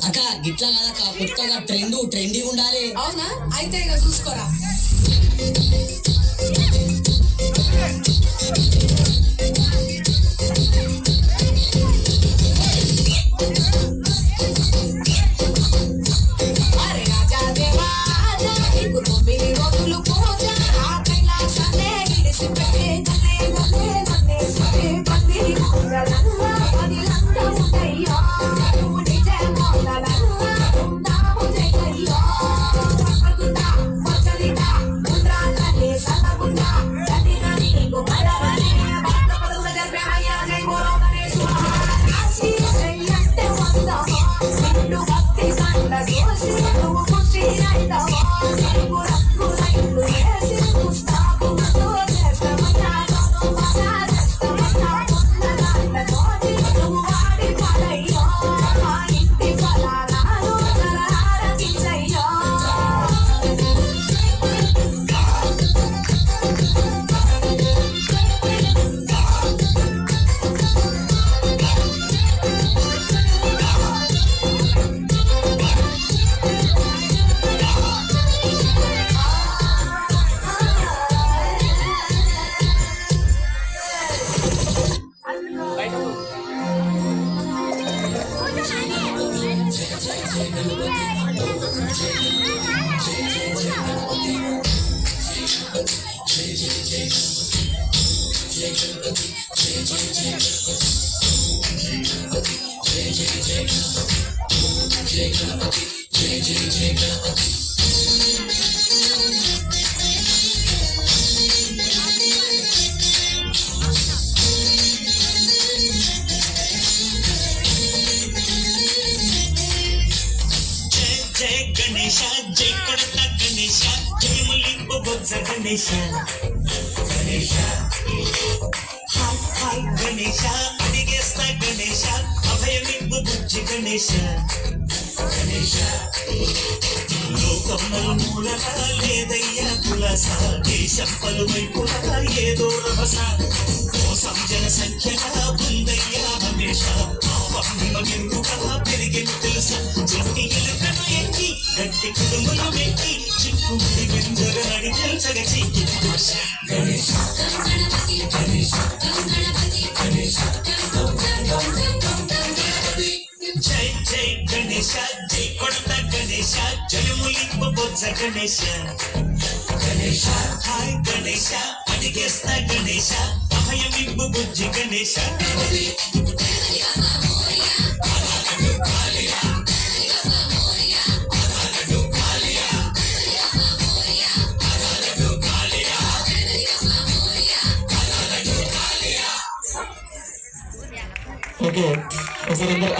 అక్క గిట్లా కదక్క, కొత్తగా ట్రెండీ ఉండాలి. అవునా? అయితే ఇక చూసుకోరా. గణేశ జై కొడత గణేశ జయములింపు బొజ్జ గణేశ గణేశ హాయ్ హాయ్ గణేశ అడిగేస్తా గణేశ అభయమింపు బుజ్జి గణేశ గణేశ లోకమ్మల మూలన లేదయ్యా కులస దేశం పలువైపులా ఏదో రభస మోసం జన సంఖ్యగా ఉందయ్యా హమేష మహిమగెందుకలా పెరిగెను తెలుసా చెట్టి ఎలుకను ఎక్కి గట్టి కుటుంబలు పెట్టి చిక్కుముడి వెంజగ నడి తెలుసగ చెయ్యి గణేశ గణేశ గణేశ జై జై గణేశ జై కొడత గణేశ జయములింపు బొజ్జ గణేశ గణేశ హాయ్ గణేశ అడిగేస్తా గణేశ అభయమింపు బుజ్జి గణేశ ఓకే ఒకరిద్దరు